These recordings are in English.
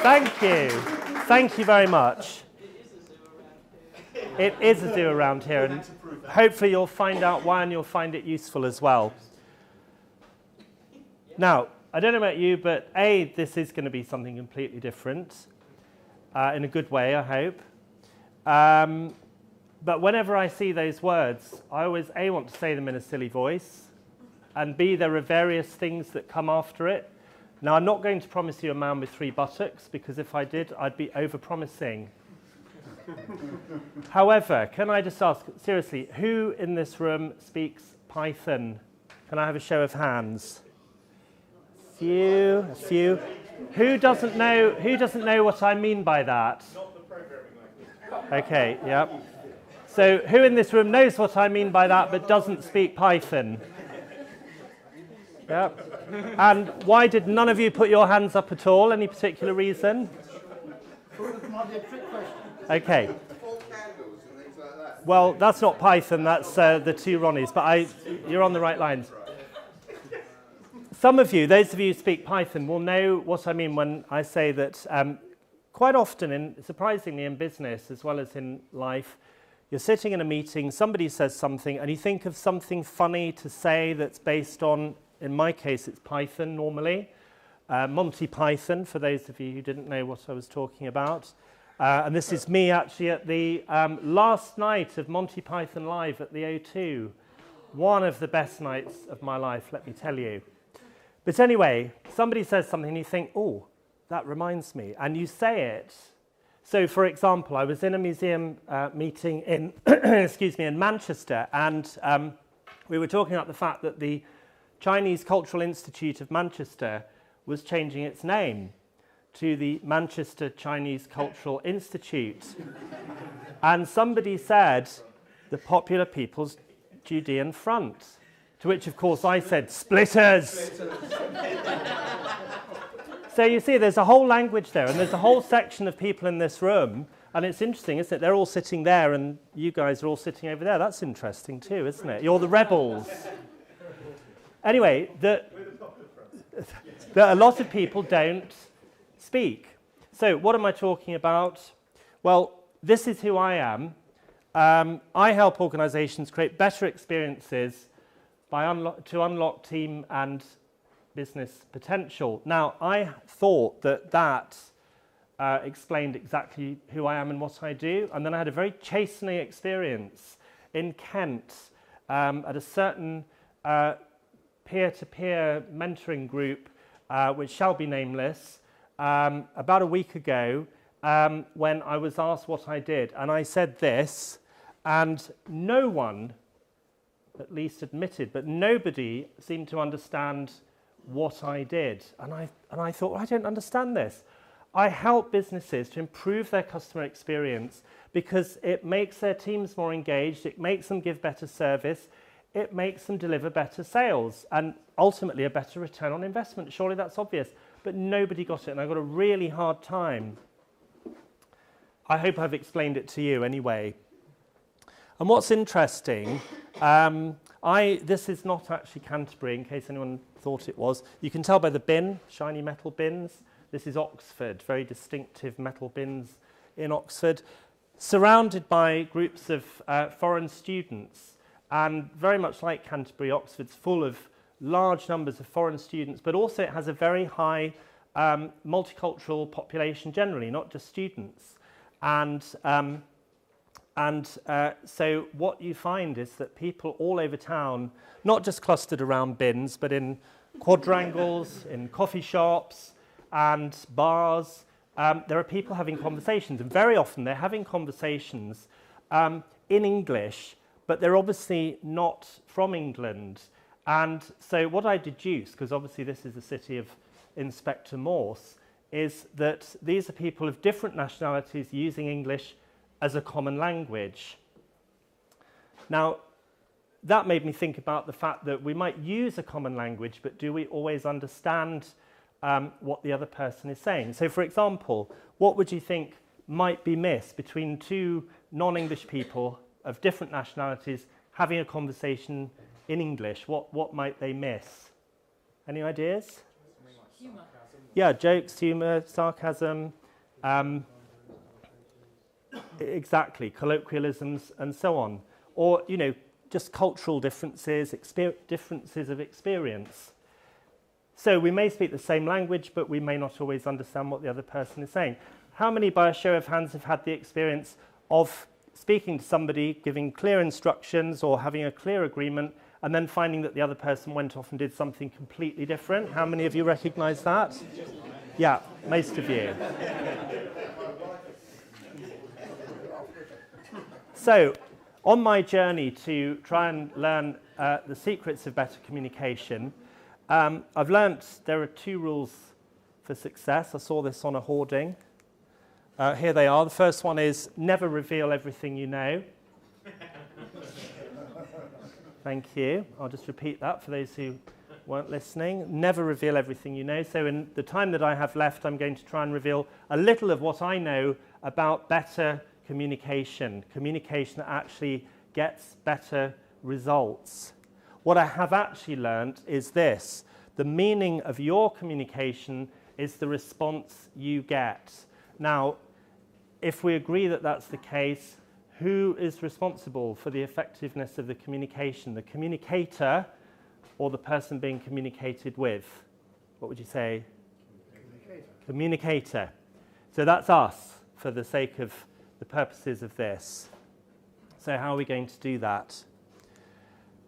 Thank you. Thank you very much. It is a zoo around here, and hopefully you'll find out why and you'll find it useful as well. Now, I don't know about you, but A, this is going to be something completely different, in a good way, I hope. But whenever I see those words, I always, A, want to say them in a silly voice, and B, there are various things that come after it. Now, I'm not going to promise you a man with 3 buttocks, because if I did, I'd be over-promising. However, can I just ask, seriously, who in this room speaks Python? Can I have a show of hands? A few. Who doesn't know what I mean by that? Not the programming language. Okay, yeah. So who in this room knows what I mean by that but doesn't speak Python? Yeah. And why did none of you put your hands up at all? Any particular reason? Okay. Well, that's not Python, that's the 2 Ronnies, but you're on the right lines. Some of you, those of you who speak Python, will know what I mean when I say that quite often, surprisingly in business as well as in life, you're sitting in a meeting, somebody says something, and you think of something funny to say that's based on, in my case, it's Python normally. Monty Python, for those of you who didn't know what I was talking about. And this is me actually at the last night of Monty Python Live at the O2. One of the best nights of my life, let me tell you. But anyway, somebody says something and you think, oh, that reminds me, and you say it. So, for example, I was in a museum meeting in, in Manchester, and we were talking about the fact that the Chinese Cultural Institute of Manchester was changing its name to the Manchester Chinese Cultural Institute. And somebody said, the Popular People's Judean Front. To which, of course, I said, splitters! So you see, there's a whole language there, and there's a whole section of people in this room, and it's interesting, isn't it? They're all sitting there, and you guys are all sitting over there. That's interesting too, isn't it? You're the rebels. Anyway, that a lot of people don't speak. So what am I talking about? Well, this is who I am. I help organizations create better experiences to unlock team and business potential. Now, I thought that explained exactly who I am and what I do, and then I had a very chastening experience in Kent at a certain peer-to-peer mentoring group, which shall be nameless, about a week ago, when I was asked what I did, and I said this, and no one at least admitted, but nobody seemed to understand what I did. And I thought, well, I don't understand this. I help businesses to improve their customer experience because it makes their teams more engaged, it makes them give better service, it makes them deliver better sales, and ultimately a better return on investment. Surely that's obvious. But nobody got it, and I got a really hard time. I hope I've explained it to you anyway. And what's interesting, this is not actually Canterbury, in case anyone thought it was. You can tell by the bin, shiny metal bins. This is Oxford, very distinctive metal bins in Oxford, surrounded by groups of foreign students. And very much like Canterbury, Oxford's full of large numbers of foreign students, but also it has a very high multicultural population generally, not just students. So what you find is that people all over town, not just clustered around bins, but in quadrangles, in coffee shops and bars, there are people having conversations. And very often they're having conversations in English, but they're obviously not from England. And so what I deduce, because obviously this is the city of Inspector Morse, is that these are people of different nationalities using English as a common language. Now, that made me think about the fact that we might use a common language, but do we always understand what the other person is saying? So, for example, what would you think might be missed between 2 non-English people of different nationalities having a conversation in English? What might they miss? Any ideas? Humour. Yeah, jokes, humour, sarcasm, exactly, colloquialisms and so on. Or, just cultural differences, differences of experience. So we may speak the same language, but we may not always understand what the other person is saying. How many, by a show of hands, have had the experience of speaking to somebody, giving clear instructions or having a clear agreement, and then finding that the other person went off and did something completely different? How many of you recognise that? Yeah, most of you. So, on my journey to try and learn the secrets of better communication, I've learnt there are 2 rules for success. I saw this on a hoarding. Here they are. The first one is never reveal everything you know. Thank you. I'll just repeat that for those who weren't listening. Never reveal everything you know. So in the time that I have left, I'm going to try and reveal a little of what I know about better communication that actually gets better results. What I have actually learnt is this: the meaning of your communication is the response you get. Now, if we agree that that's the case, who is responsible for the effectiveness of the communication? The communicator or the person being communicated with? What would you say? Communicator. So that's us, for the sake of the purposes of this. So how are we going to do that?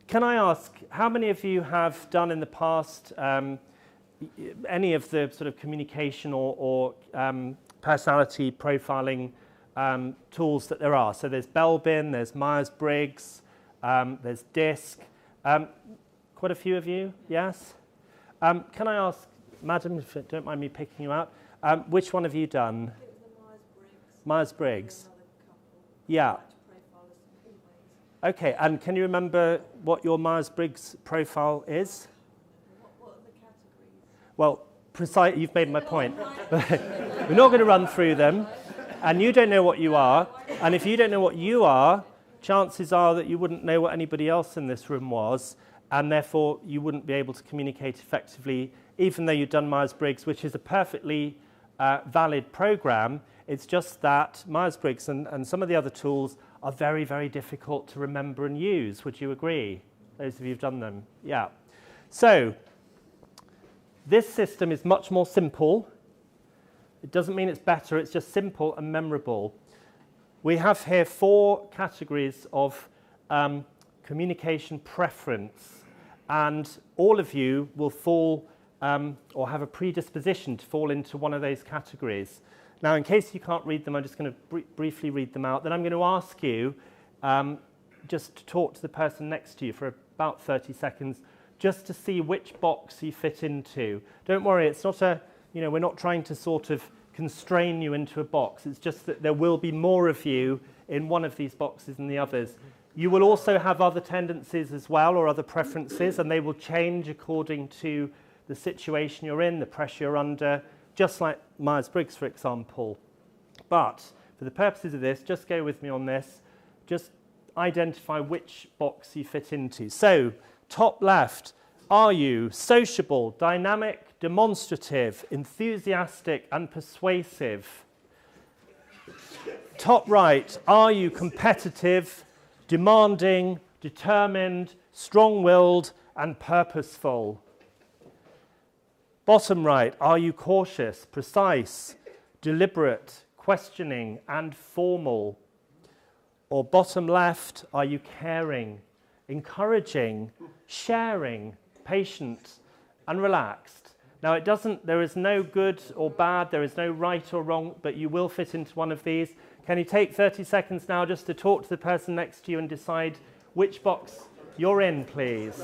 Can I ask, how many of you have done in the past any of the sort of communication or personality profiling tools that there are? So there's Belbin, there's Myers-Briggs, there's DISC. Quite a few of you, yes? Can I ask, madam, if you don't mind me picking you out, which one have you done? Myers-Briggs. Yeah. Okay, and can you remember what your Myers-Briggs profile is? What are the categories? Well, you've made my point. We're not going to run through them, and you don't know what you are, and if you don't know what you are, chances are that you wouldn't know what anybody else in this room was, and therefore you wouldn't be able to communicate effectively, even though you've done Myers-Briggs, which is a perfectly valid program. It's just that Myers-Briggs and some of the other tools are very, very difficult to remember and use. Would you agree? Those of you who've done them. Yeah. So this system is much more simple. It doesn't mean it's better, it's just simple and memorable. We have here 4 categories of communication preference, and all of you will fall or have a predisposition to fall into one of those categories. Now, in case you can't read them, I'm just going to briefly read them out. Then I'm going to ask you just to talk to the person next to you for about 30 seconds, just to see which box you fit into. Don't worry, it's not we're not trying to sort of constrain you into a box. It's just that there will be more of you in one of these boxes than the others. You will also have other tendencies as well, or other preferences, and they will change according to the situation you're in, the pressure you're under, just like Myers-Briggs, for example. But for the purposes of this, just go with me on this. Just identify which box you fit into. So, top left, are you sociable, dynamic, demonstrative, enthusiastic, and persuasive? Top right, are you competitive, demanding, determined, strong-willed, and purposeful? Bottom right, are you cautious, precise, deliberate, questioning, and formal? Or bottom left, are you caring, encouraging, sharing, patient, and relaxed? Now, there is no good or bad, there is no right or wrong, but you will fit into one of these. Can you take 30 seconds now just to talk to the person next to you and decide which box you're in, please?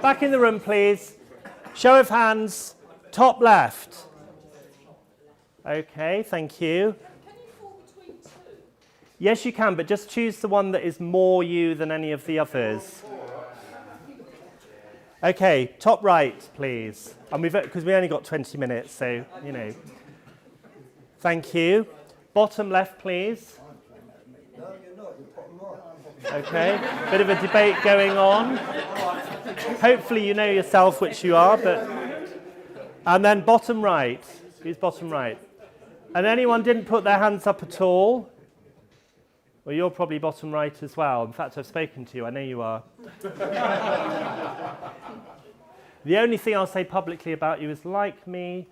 Back in the room, please. Show of hands, top left. Okay, thank you. Can you fall between 2? Yes, you can, but just choose the one that is more you than any of the others. Okay, top right, please. And because we only got 20 minutes, so, Thank you. Bottom left, please. No, you're not. You're bottom right. Okay, bit of a debate going on. Hopefully you know yourself, which you are, but... And then bottom right. Who's bottom right? And anyone didn't put their hands up at all? Well, you're probably bottom right as well. In fact, I've spoken to you. I know you are. The only thing I'll say publicly about you is, like me,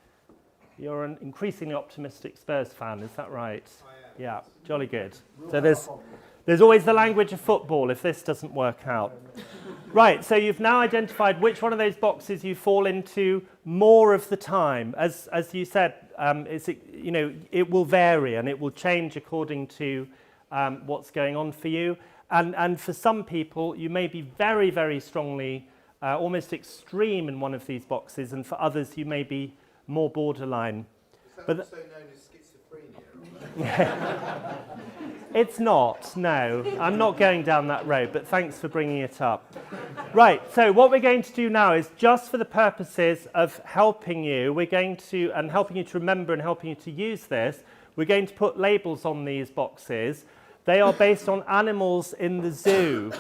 you're an increasingly optimistic Spurs fan. Is that right? I am. Yeah, jolly good. So there's always the language of football if this doesn't work out. Right, so you've now identified which one of those boxes you fall into more of the time. As you said, it will vary and it will change according to what's going on for you. And for some people, you may be very, very strongly, almost extreme in one of these boxes, and for others, you may be more borderline. Is that also known as schizophrenia? It's not, no. I'm not going down that road, but thanks for bringing it up. Right, so what we're going to do now is, just for the purposes of helping you, and helping you to remember and helping you to use this, we're going to put labels on these boxes. They are based on animals in the zoo.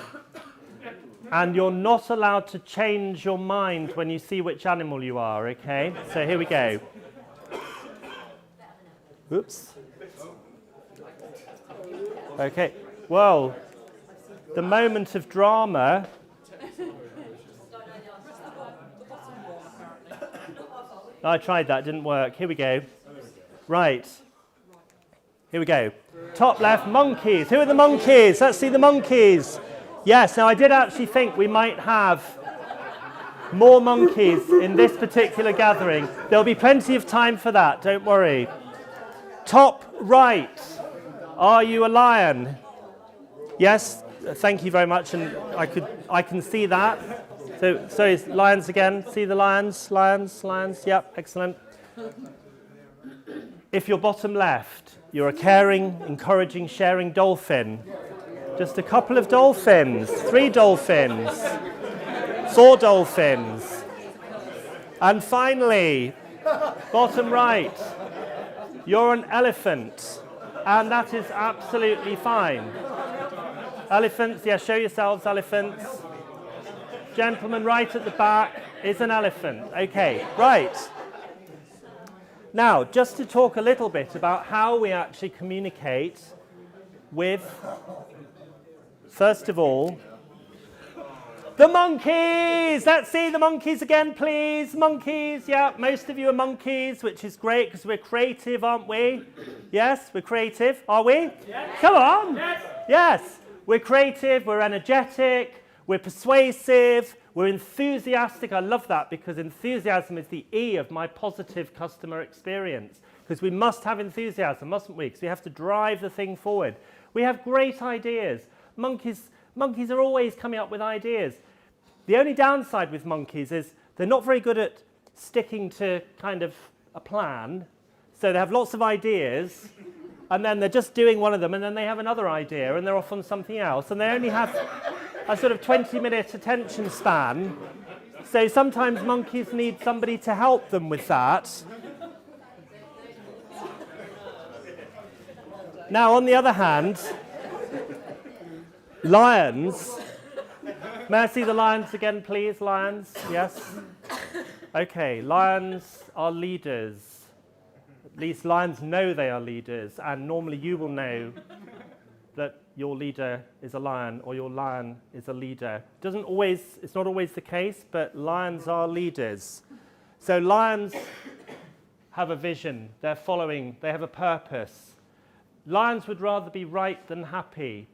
And you're not allowed to change your mind when you see which animal you are, okay? So here we go. Oops. Okay, well, the moment of drama. I tried that, didn't work. Here we go. Right. Here we go. Top left, monkeys. Who are the monkeys? Let's see the monkeys. Yes, now I did actually think we might have more monkeys in this particular gathering. There'll be plenty of time for that, don't worry. Top right. Are you a lion? Yes, thank you very much, and I can see that. So, sorry, lions again. See the lions, lions. Yep, excellent. If you're bottom left, you're a caring, encouraging, sharing dolphin. Just a couple of dolphins, 3 dolphins, 4 dolphins. And finally, bottom right, you're an elephant. And that is absolutely fine. Elephants, yes, show yourselves, elephants. Gentleman right at the back is an elephant. Okay, right. Now, just to talk a little bit about how we actually communicate with, first of all, the monkeys! Let's see the monkeys again, please. Monkeys, yeah, most of you are monkeys, which is great because we're creative, aren't we? Yes, we're creative, are we? Yes. Come on! Yes. Yes, we're creative, we're energetic, we're persuasive, we're enthusiastic. I love that because enthusiasm is the E of my positive customer experience. Because we must have enthusiasm, mustn't we? Because we have to drive the thing forward. We have great ideas. Monkeys are always coming up with ideas. The only downside with monkeys is they're not very good at sticking to kind of a plan. So they have lots of ideas, and then they're just doing one of them, and then they have another idea, and they're off on something else. And they only have a sort of 20-minute attention span. So sometimes monkeys need somebody to help them with that. Now, on the other hand, lions. May I see the lions again, please? Lions, yes. Okay, lions are leaders. At least lions know they are leaders, and normally you will know that your leader is a lion or your lion is a leader. It's not always the case, but lions are leaders. So lions have a vision, they're following, they have a purpose. Lions would rather be right than happy.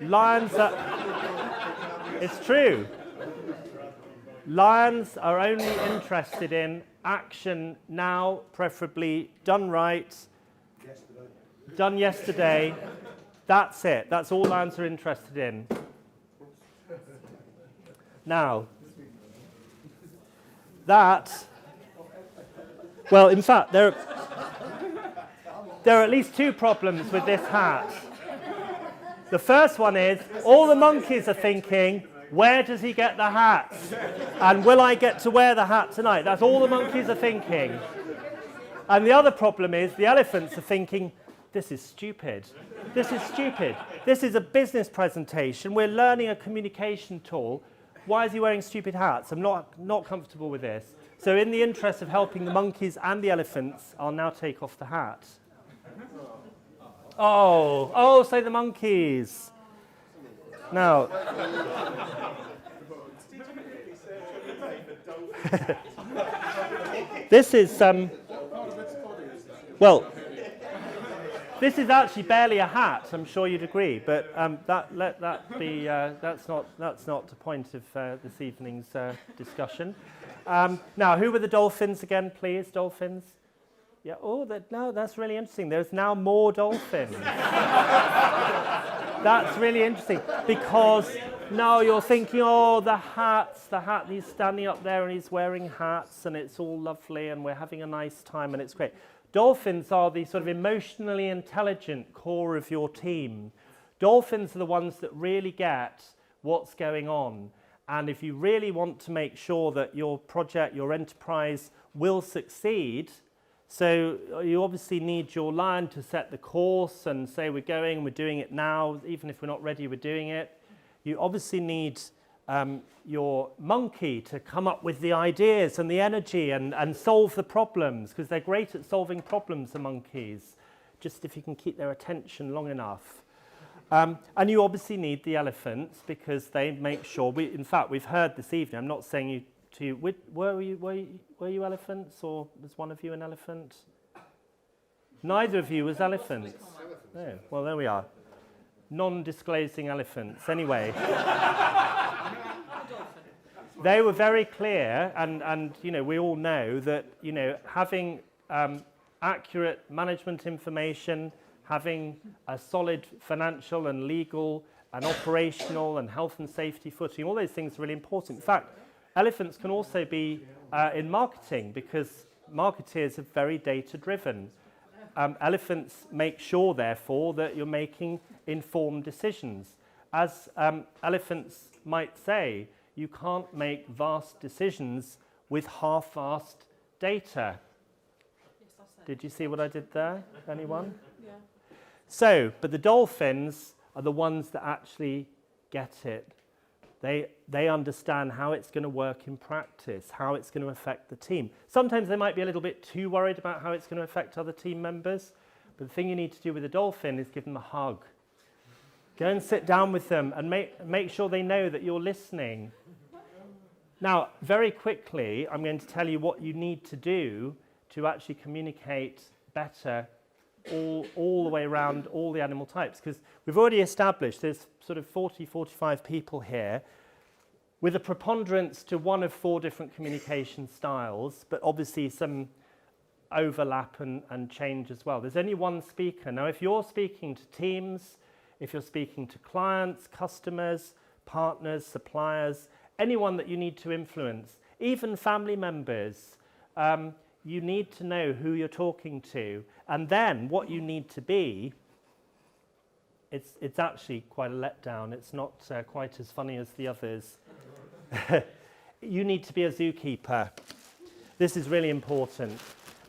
Lions are... It's true. Lions are only interested in action now, preferably done right, done yesterday. That's it. That's all lions are interested in. Now, well, in fact, there are at least 2 problems with this hat. The first one is, all the monkeys are thinking, where does he get the hat? And will I get to wear the hat tonight? That's all the monkeys are thinking. And the other problem is, the elephants are thinking, this is stupid. This is stupid. This is a business presentation. We're learning a communication tool. Why is he wearing stupid hats? I'm not comfortable with this. So in the interest of helping the monkeys and the elephants, I'll now take off the hat. Oh, say the monkeys. Now, this is, well, this is actually barely a hat, I'm sure you'd agree, but let that be, that's not the point of this evening's discussion. Now, who were the dolphins again, please? Dolphins? Yeah. Oh, no, that's really interesting. There's now more dolphins. That's really interesting because now you're thinking, oh, the hat. He's standing up there and he's wearing hats, and it's all lovely, and we're having a nice time, and it's great. Dolphins are the sort of emotionally intelligent core of your team. Dolphins are the ones that really get what's going on. And if you really want to make sure that your project, your enterprise will succeed, so you obviously need your lion to set the course and say we're doing it now, even if we're not ready, we're doing it. You obviously need your monkey to come up with the ideas and the energy and solve the problems, because they're great at solving problems, the monkeys, just if you can keep their attention long enough. And you obviously need the elephants because they make sure, in fact, we've heard this evening, I'm not saying you to, were you elephants, or was one of you an elephant? Neither of you was elephants. Oh, well, there we are. Non-disclosing elephants. Anyway. They were very clear, and we all know that, having accurate management information, having a solid financial and legal and operational and health and safety footing, all those things are really important. In fact, elephants can also be in marketing, because marketeers are very data-driven. Elephants make sure, therefore, that you're making informed decisions. As elephants might say, you can't make vast decisions with half-vast data. Did you see what I did there? Anyone? Yeah. So, but the dolphins are the ones that actually get it. They understand how it's going to work in practice, how it's going to affect the team. Sometimes they might be a little bit too worried about how it's going to affect other team members, but the thing you need to do with a dolphin is give them a hug. Go and sit down with them and make sure they know that you're listening. Now, very quickly, I'm going to tell you what you need to do to actually communicate better all the way around all the animal types, because we've already established there's sort of 45 people here with a preponderance to one of 4 different communication styles, but obviously some overlap and change as well. There's only one speaker. Now, if you're speaking to teams, if you're speaking to clients, customers, partners, suppliers, anyone that you need to influence, even family members, you need to know who you're talking to. And then what you need to be, it's actually quite a letdown. It's not quite as funny as the others. You need to be a zookeeper. This is really important.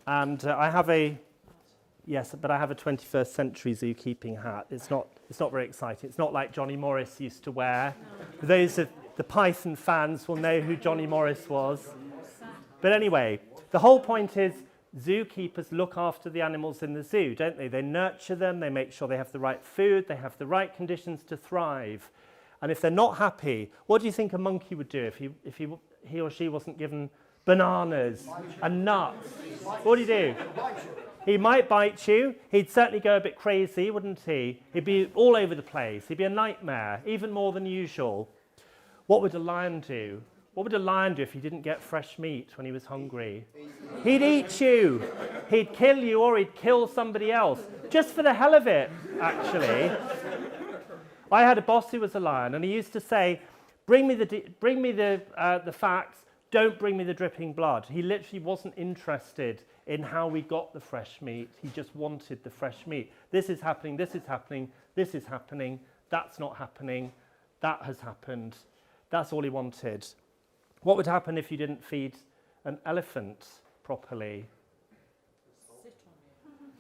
And I have a 21st century zookeeping hat. It's not very exciting. It's not like Johnny Morris used to wear. No. Those of the Python fans will know who Johnny Morris was. But anyway, the whole point is zookeepers look after the animals in the zoo, don't they? They nurture them, they make sure they have the right food, they have the right conditions to thrive. And if they're not happy, what do you think a monkey would do if he or she wasn't given bananas and nuts? What do you do? He might bite you. He'd certainly go a bit crazy, wouldn't he? He'd be all over the place. He'd be a nightmare, even more than usual. What would a lion do? What would a lion do if he didn't get fresh meat when he was hungry? He'd eat you. He'd kill you, or he'd kill somebody else, just for the hell of it, actually. I had a boss who was a lion, and he used to say, bring me the facts, don't bring me the dripping blood. He literally wasn't interested in how we got the fresh meat. He just wanted the fresh meat. This is happening, this is happening, this is happening, that's not happening, that has happened. That's all he wanted. What would happen if you didn't feed an elephant properly?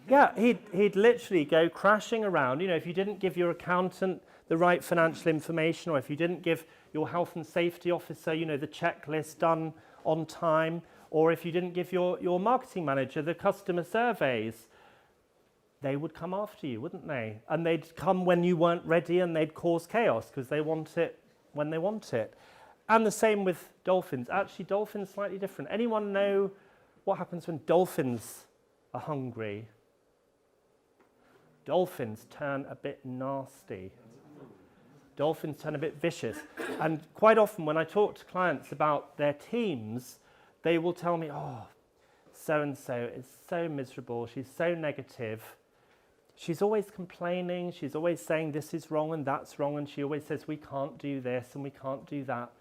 Yeah, he'd literally go crashing around. You know, if you didn't give your accountant the right financial information, or if you didn't give your health and safety officer, you know, the checklist done on time, or if you didn't give your marketing manager the customer surveys, they would come after you, wouldn't they? And they'd come when you weren't ready, and they'd cause chaos because they want it when they want it. And the same with dolphins. Actually, dolphins slightly different. Anyone know what happens when dolphins are hungry? Dolphins turn a bit nasty. Dolphins turn a bit vicious. And quite often when I talk to clients about their teams, they will tell me, oh, so-and-so is so miserable, she's so negative. She's always complaining, she's always saying this is wrong and that's wrong, and she always says we can't do this and we can't do that.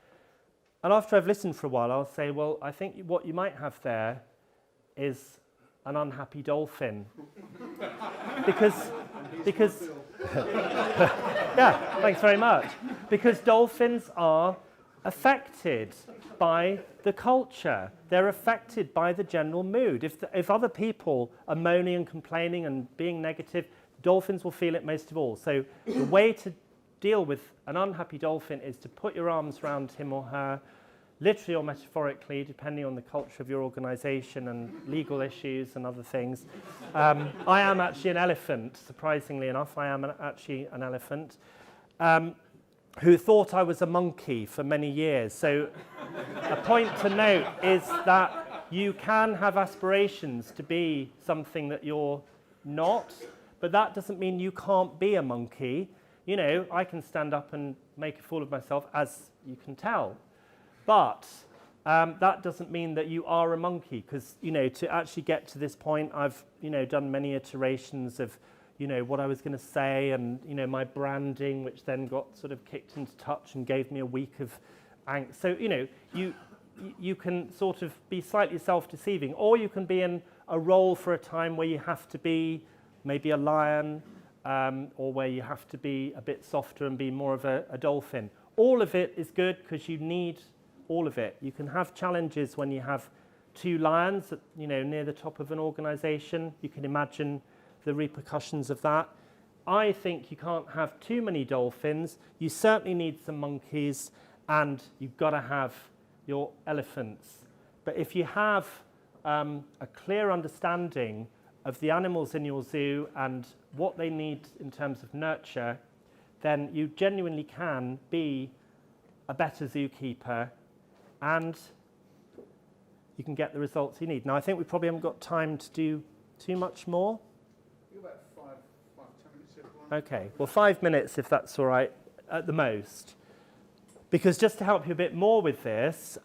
And after I've listened for a while, I'll say, well, I think what you might have there is an unhappy dolphin. because yeah, thanks very much. Because dolphins are affected by the culture. They're affected by the general mood. If other people are moaning and complaining and being negative, dolphins will feel it most of all. So the way to deal with an unhappy dolphin is to put your arms around him or her, literally or metaphorically, depending on the culture of your organisation and legal issues and other things. I am actually an elephant, surprisingly enough. I am actually an elephant who thought I was a monkey for many years. So a point to note is that you can have aspirations to be something that you're not, but that doesn't mean you can't be a monkey. You know, I can stand up and make a fool of myself, as you can tell. But that doesn't mean that you are a monkey, because, you know, to actually get to this point, I've, you know, done many iterations of, you know, what I was going to say and, you know, my branding, which then got sort of kicked into touch and gave me a week of angst. So, you know, you can sort of be slightly self-deceiving, or you can be in a role for a time where you have to be maybe a lion, or where you have to be a bit softer and be more of a dolphin. All of it is good because you need all of it. You can have challenges when you have two lions, you know, near the top of an organisation. You can imagine the repercussions of that. I think you can't have too many dolphins. You certainly need some monkeys, and you've got to have your elephants. But if you have a clear understanding of the animals in your zoo and what they need in terms of nurture, then you genuinely can be a better zookeeper, and you can get the results you need. Now, I think we probably haven't got time to do too much more. About 10 minutes if you want. Okay, well, 5 minutes if that's all right, at the most. Because just to help you a bit more with this,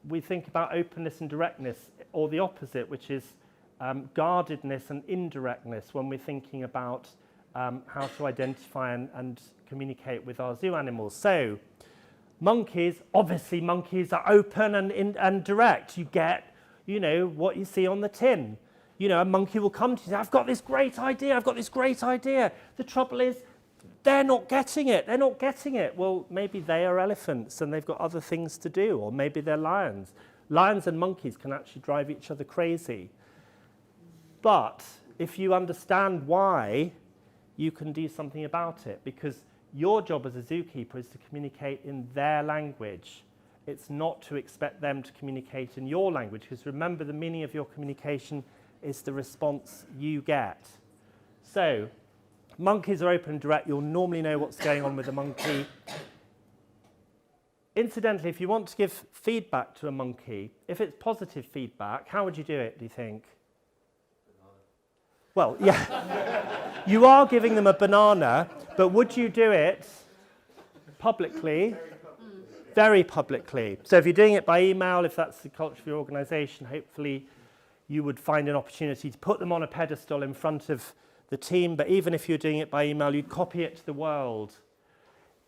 we think about openness and directness, or the opposite, which is guardedness and indirectness when we're thinking about how to identify and communicate with our zoo animals. So, monkeys, obviously monkeys are open and direct. You get, you know, what you see on the tin. You know, a monkey will come to you and say, I've got this great idea, I've got this great idea. The trouble is, they're not getting it, they're not getting it. Well, maybe they are elephants and they've got other things to do, or maybe they're lions. Lions and monkeys can actually drive each other crazy. But if you understand why, you can do something about it, because your job as a zookeeper is to communicate in their language. It's not to expect them to communicate in your language, because remember, the meaning of your communication is the response you get. So, monkeys are open and direct. You'll normally know what's going on with a monkey. Incidentally, if you want to give feedback to a monkey, if it's positive feedback, how would you do it, do you think? Well, yeah, you are giving them a banana, but would you do it publicly? Very publicly. So if you're doing it by email, if that's the culture of your organisation, hopefully you would find an opportunity to put them on a pedestal in front of the team. But even if you're doing it by email, you'd copy it to the world.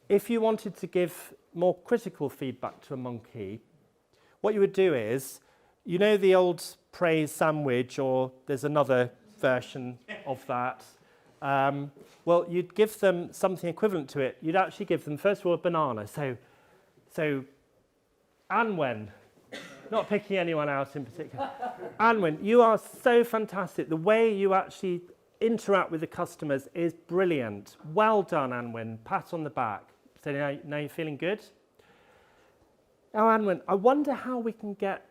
If you wanted to give more critical feedback to a monkey, what you would do is, you know the old praise sandwich, or there's another version of that. Well, you'd give them something equivalent to it. You'd actually give them, first of all, a banana. So and when? not picking anyone out in particular. Anwen, you are so fantastic. The way you actually interact with the customers is brilliant. Well done, Anwen. Pat on the back. So now you're feeling good? Now, Anwen, I wonder how we can get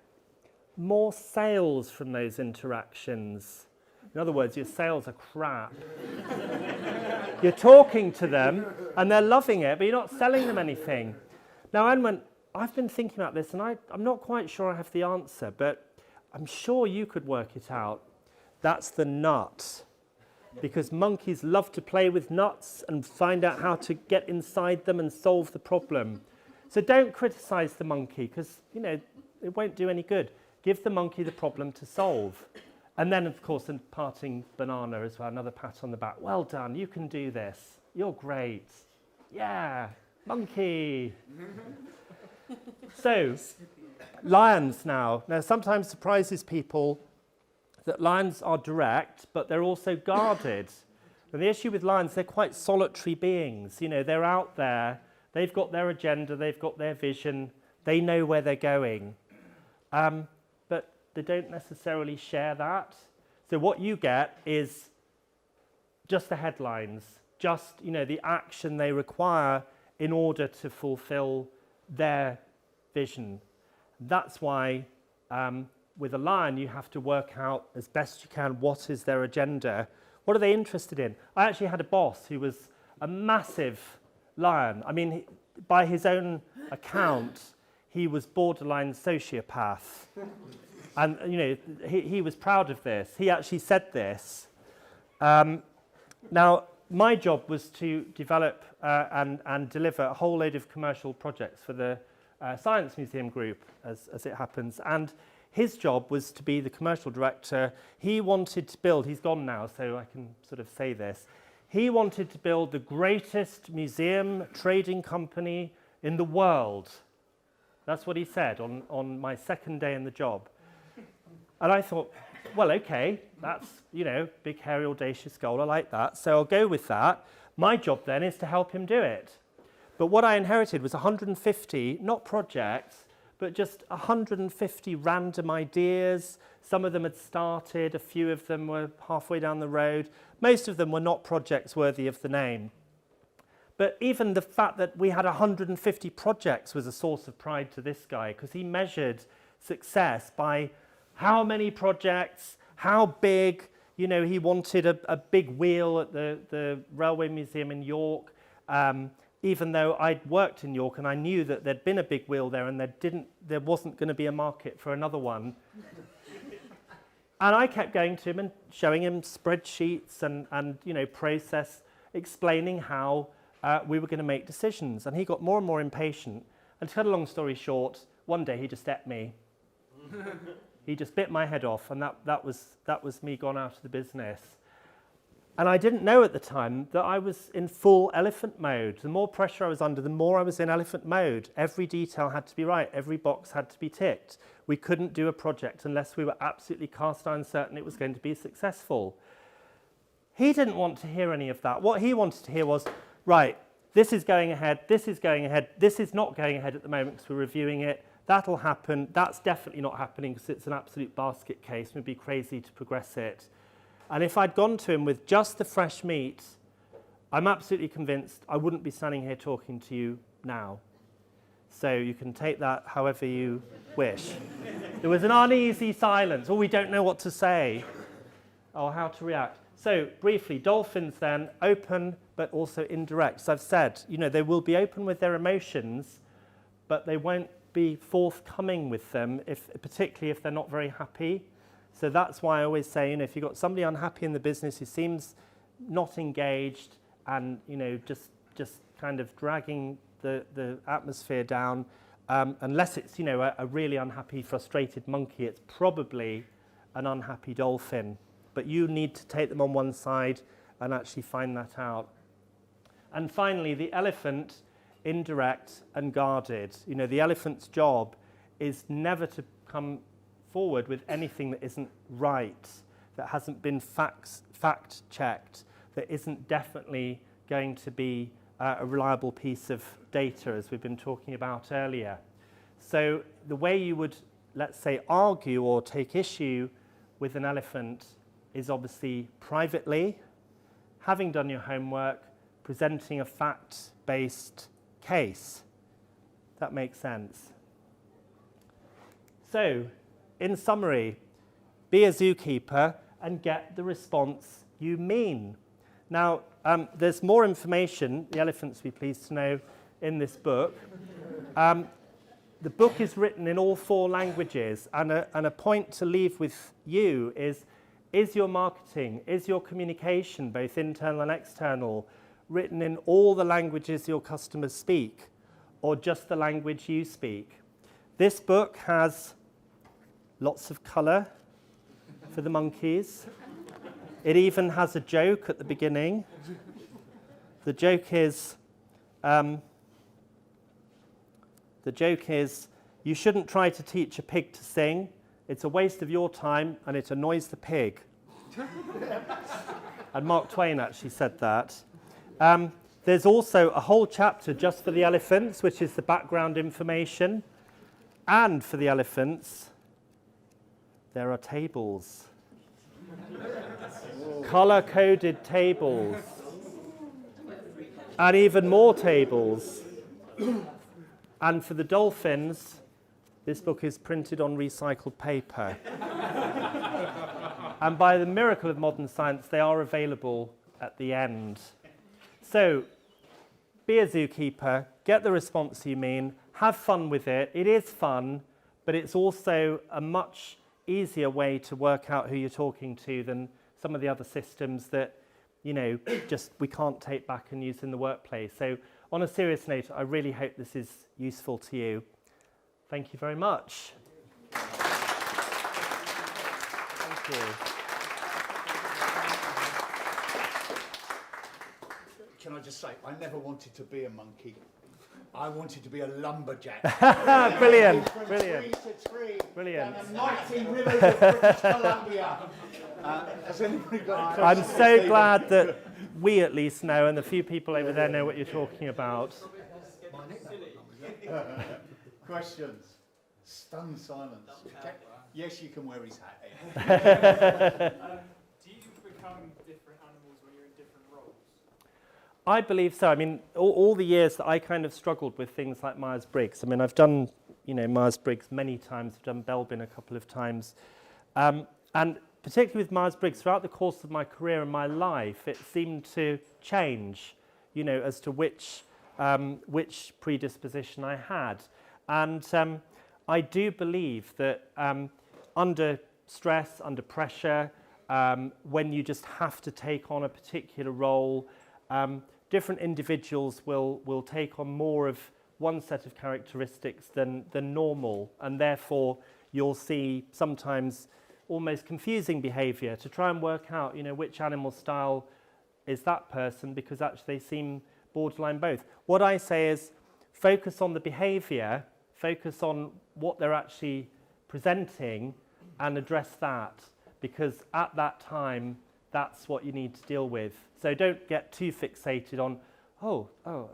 more sales from those interactions. In other words, your sales are crap. You're talking to them and they're loving it, but you're not selling them anything. Now, Anwen, I've been thinking about this and I'm not quite sure I have the answer, but I'm sure you could work it out. That's the nut. Because monkeys love to play with nuts and find out how to get inside them and solve the problem. So don't criticize the monkey because, it won't do any good. Give the monkey the problem to solve. And then, of course, a parting banana as well, another pat on the back. Well done, you can do this. You're great. Yeah, monkey. So, lions now. Now, sometimes surprises people that lions are direct, but they're also guarded. And the issue with lions, they're quite solitary beings. They're out there. They've got their agenda. They've got their vision. They know where they're going. But they don't necessarily share that. So what you get is just the headlines, just, the action they require in order to fulfill their vision. That's why with a lion, you have to work out as best you can what is their agenda. What are they interested in? I actually had a boss who was a massive lion. I mean, by his own account, he was borderline sociopath. And, he was proud of this. He actually said this. Now, my job was to develop and deliver a whole load of commercial projects for the Science Museum Group, as it happens. And his job was to be the commercial director. He wanted to build, he's gone now, so I can sort of say this. He wanted to build the greatest museum trading company in the world. That's what he said on my second day in the job. And I thought, well, okay, that's, big, hairy, audacious goal. I like that. So I'll go with that. My job then is to help him do it. But what I inherited was 150, not projects, but just 150 random ideas. Some of them had started, a few of them were halfway down the road. Most of them were not projects worthy of the name. But even the fact that we had 150 projects was a source of pride to this guy, because he measured success by how many projects, how big. He wanted a big wheel at the Railway Museum in York. Even though I'd worked in York and I knew that there'd been a big wheel there and there wasn't going to be a market for another one. And I kept going to him and showing him spreadsheets and process, explaining how we were going to make decisions. And he got more and more impatient. And to cut a long story short, one day he just ate me. He just bit my head off, and that was me gone out of the business. And I didn't know at the time that I was in full elephant mode. The more pressure I was under, the more I was in elephant mode. Every detail had to be right. Every box had to be ticked. We couldn't do a project unless we were absolutely cast iron certain it was going to be successful. He didn't want to hear any of that. What he wanted to hear was, right, this is going ahead, this is going ahead, this is not going ahead at the moment because we're reviewing it. That'll happen. That's definitely not happening because it's an absolute basket case. We'd be crazy to progress it. And if I'd gone to him with just the fresh meat, I'm absolutely convinced I wouldn't be standing here talking to you now. So you can take that however you wish. There was an uneasy silence. Oh, we don't know what to say. Or how to react. So briefly, dolphins then, open but also indirect. So I've said, they will be open with their emotions, but they won't be forthcoming with them, particularly if they're not very happy. So that's why I always say, if you've got somebody unhappy in the business who seems not engaged and, just kind of dragging the atmosphere down, unless it's, a really unhappy, frustrated monkey, it's probably an unhappy dolphin. But you need to take them on one side and actually find that out. And finally, the elephant, indirect and guarded. The elephant's job is never to come forward with anything that isn't right, that hasn't been fact-checked, that isn't definitely going to be a reliable piece of data, as we've been talking about earlier. So the way you would let's say, argue or take issue with an elephant is obviously privately, having done your homework, presenting a fact-based case. That makes sense. So, in summary, be a zookeeper and get the response you mean. Now, there's more information, the elephants will be pleased to know, in this book. The book is written in all 4 languages, and a point to leave with you is your marketing, is your communication, both internal and external, written in all the languages your customers speak, or just the language you speak? This book has lots of colour for the monkeys. It even has a joke at the beginning. The joke is, you shouldn't try to teach a pig to sing. It's a waste of your time and it annoys the pig. And Mark Twain actually said that. There's also a whole chapter just for the elephants, which is the background information. And for the elephants, there are tables. Colour-coded tables. And even more tables. And for the dolphins, this book is printed on recycled paper. And by the miracle of modern science, they are available at the end. So, be a zookeeper, get the response you mean, have fun with it. It is fun, but it's also a much easier way to work out who you're talking to than some of the other systems that, just we can't take back and use in the workplace. So, on a serious note, I really hope this is useful to you. Thank you very much. Thank you. Can I just say, I never wanted to be a monkey. I wanted to be a lumberjack. Brilliant, From brilliant. tree to tree, Brilliant. down the mighty rivers of British Columbia. Has anybody got I'm so glad that we at least know, and the few people over there know what you're talking about. questions? Stunned silence. Yes, you can wear his hat. Do you become different animals when you're in different roles? I believe so. I mean, all the years that I kind of struggled with things like Myers-Briggs. I mean, I've done, Myers-Briggs many times. I've done Belbin a couple of times. And particularly with Myers-Briggs, throughout the course of my career and my life, it seemed to change, as to which predisposition I had. And I do believe that under stress, under pressure, when you just have to take on a particular role, different individuals will take on more of one set of characteristics than normal, and therefore you'll see sometimes almost confusing behaviour to try and work out, which animal style is that person, because actually they seem borderline both. What I say is focus on the behaviour, focus on what they're actually presenting and address that, because at that time that's what you need to deal with. So don't get too fixated on,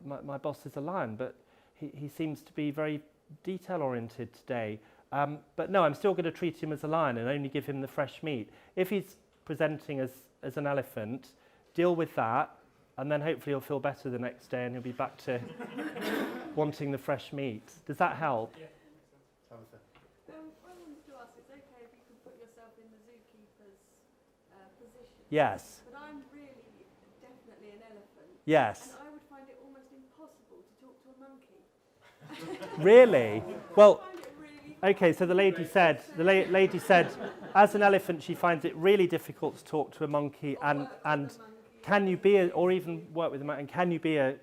my boss is a lion, but he seems to be very detail oriented today. But no, I'm still going to treat him as a lion and only give him the fresh meat. If he's presenting as an elephant, deal with that, and then hopefully he'll feel better the next day and he'll be back to wanting the fresh meat. Does that help? Yeah. I wanted to ask, it's okay if you can put yourself in the zookeeper's position. Yes. But I'm really definitely an elephant. Yes. And I would find it almost impossible to talk to a monkey. Really? Well, I find it really okay, so the lady said, as an elephant, she finds it really difficult to talk to a monkey, and can you be or even work with a monkey? And can you be a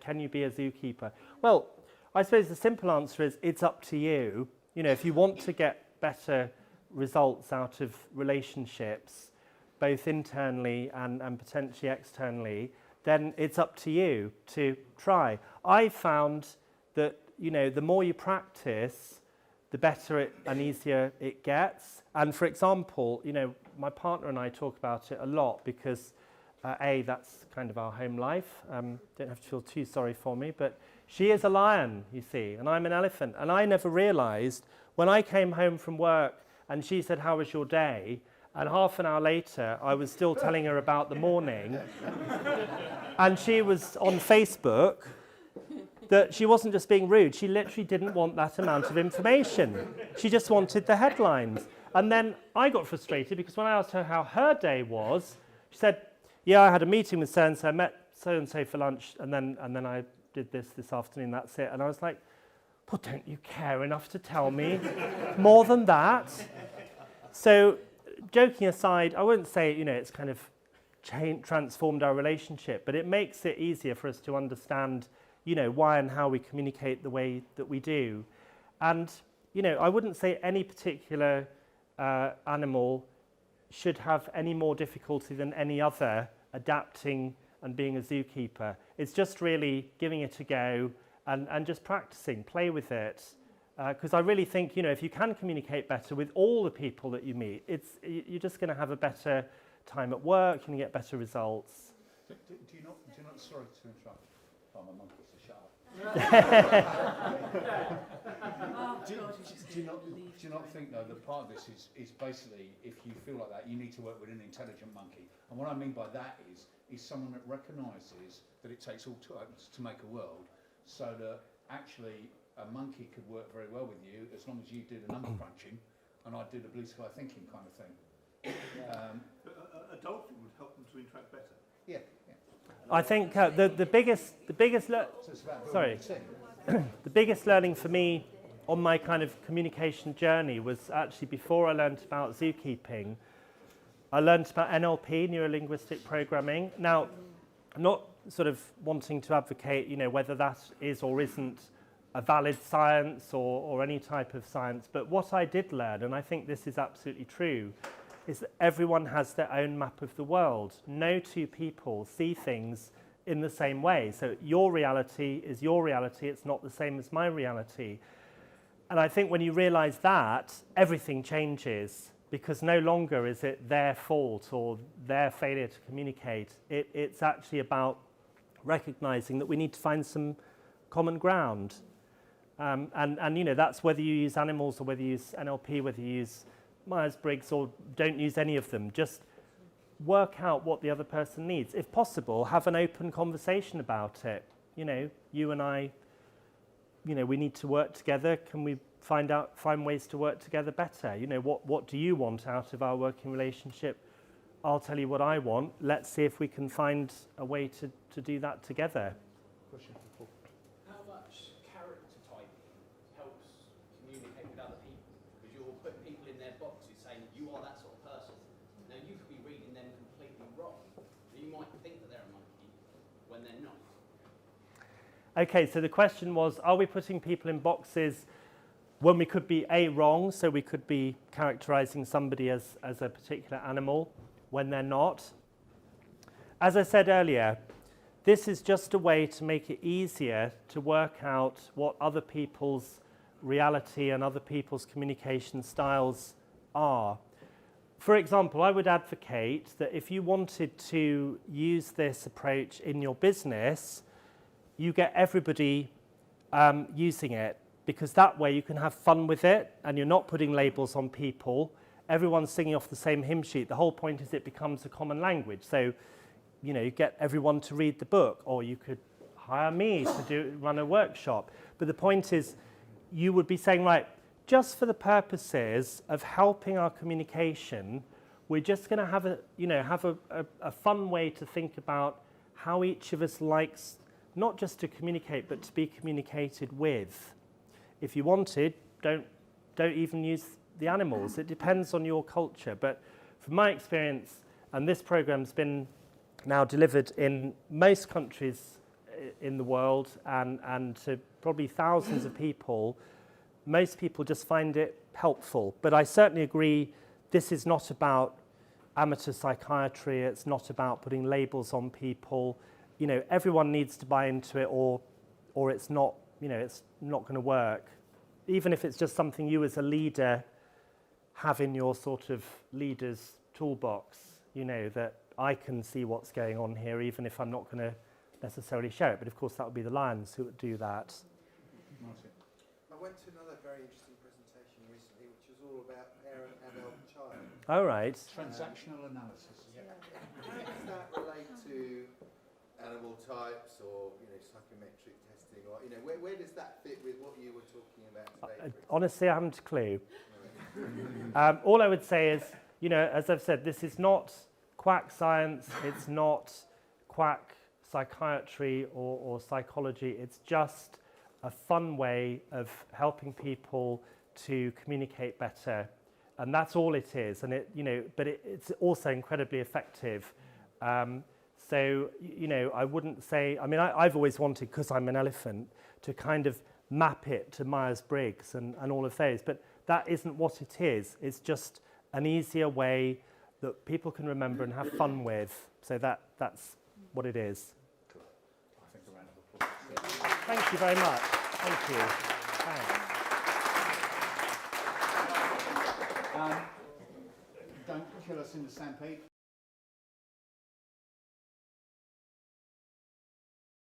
zookeeper? Well, I suppose the simple answer is it's up to you. If you want to get better results out of relationships, both internally and potentially externally, then it's up to you to try. I found that the more you practice, the better and easier it gets. And for example, my partner and I talk about it a lot because, that's kind of our home life. Don't have to feel too sorry for me, but She is a lion, you see, and I'm an elephant. And I never realised when I came home from work and she said, "How was your day?" And half an hour later, I was still telling her about the morning. And she was on Facebook, that she wasn't just being rude, she literally didn't want that amount of information. She just wanted the headlines. And then I got frustrated because when I asked her how her day was, she said, "Yeah, I had a meeting with so-and-so, met so-and-so for lunch, and then I did this afternoon, that's it." And I was like, "Well, don't you care enough to tell me more than that?" So, joking aside, I wouldn't say, it's kind of transformed our relationship, but it makes it easier for us to understand, why and how we communicate the way that we do. And, I wouldn't say any particular animal should have any more difficulty than any other adapting and being a zookeeper. It's just really giving it a go and just practicing, play with it. Because I really think, if you can communicate better with all the people that you meet, you're just going to have a better time at work, you're going to get better results. Do you not, sorry to interrupt, oh, my monkey, so shut up. Do you not think, though, that part of this is basically, if you feel like that, you need to work with an intelligent monkey? And what I mean by that is someone that recognises that it takes all types to make a world, so that actually a monkey could work very well with you as long as you do the number crunching and I do the blue sky thinking kind of thing. A dolphin would help them to interact better. Yeah. I think the biggest the biggest learning for me on my kind of communication journey was actually before I learned about zookeeping. I learned about NLP, neuro-linguistic programming. Now, I'm not sort of wanting to advocate, whether that is or isn't a valid science or any type of science, but what I did learn, and I think this is absolutely true, is that everyone has their own map of the world. No two people see things in the same way. So your reality is your reality, it's not the same as my reality. And I think when you realise that, everything changes, because no longer is it their fault or their failure to communicate. It's actually about recognising that we need to find some common ground. And that's whether you use animals or whether you use NLP, whether you use Myers-Briggs or don't use any of them. Just work out what the other person needs. If possible, have an open conversation about it. You and I, we need to work together. Can we find ways to work together better? What do you want out of our working relationship? I'll tell you what I want. Let's see if we can find a way to do that together. Question for Paul. How much character type helps communicate with other people? Because you're putting people in their boxes saying you are that sort of person. Now you could be reading them completely wrong. You might think that they're a monkey when they're not. Okay, so the question was, are we putting people in boxes when we could be wrong, so we could be characterizing somebody as a particular animal when they're not? As I said earlier, this is just a way to make it easier to work out what other people's reality and other people's communication styles are. For example, I would advocate that if you wanted to use this approach in your business, you get everybody using it, because that way you can have fun with it and you're not putting labels on people. Everyone's singing off the same hymn sheet. The whole point is it becomes a common language. So, you get everyone to read the book, or you could hire me to run a workshop. But the point is, you would be saying, right, just for the purposes of helping our communication, we're just going to have a fun way to think about how each of us likes not just to communicate, but to be communicated with. If you wanted, don't even use the animals. It depends on your culture. But from my experience, and this program's been now delivered in most countries in the world and to probably thousands of people, most people just find it helpful. But I certainly agree, this is not about amateur psychiatry. It's not about putting labels on people. Everyone needs to buy into it, or it's not, it's not going to work. Even if it's just something you as a leader have in your sort of leader's toolbox, that I can see what's going on here, even if I'm not going to necessarily share it. But of course, that would be the lions who would do that. Martin. I went to another very interesting presentation recently, which was all about parent, adult, child. All right. Transactional analysis. How does that relate to animal types or psychometric testing, or where does that fit with what you were talking about today? Honestly, I haven't a clue. All I would say is, as I've said, this is not quack science. It's not quack psychiatry or psychology. It's just a fun way of helping people to communicate better, and that's all it is. And it's also incredibly effective. So I wouldn't say. I mean, I've always wanted, because I'm an elephant, to kind of map it to Myers-Briggs and all of those, but that isn't what it is. It's just an easier way that people can remember and have fun with. So that's what it is. Cool. I think a round of applause. Thank you very much. Thank you. Thanks. Don't kill us in the stampede.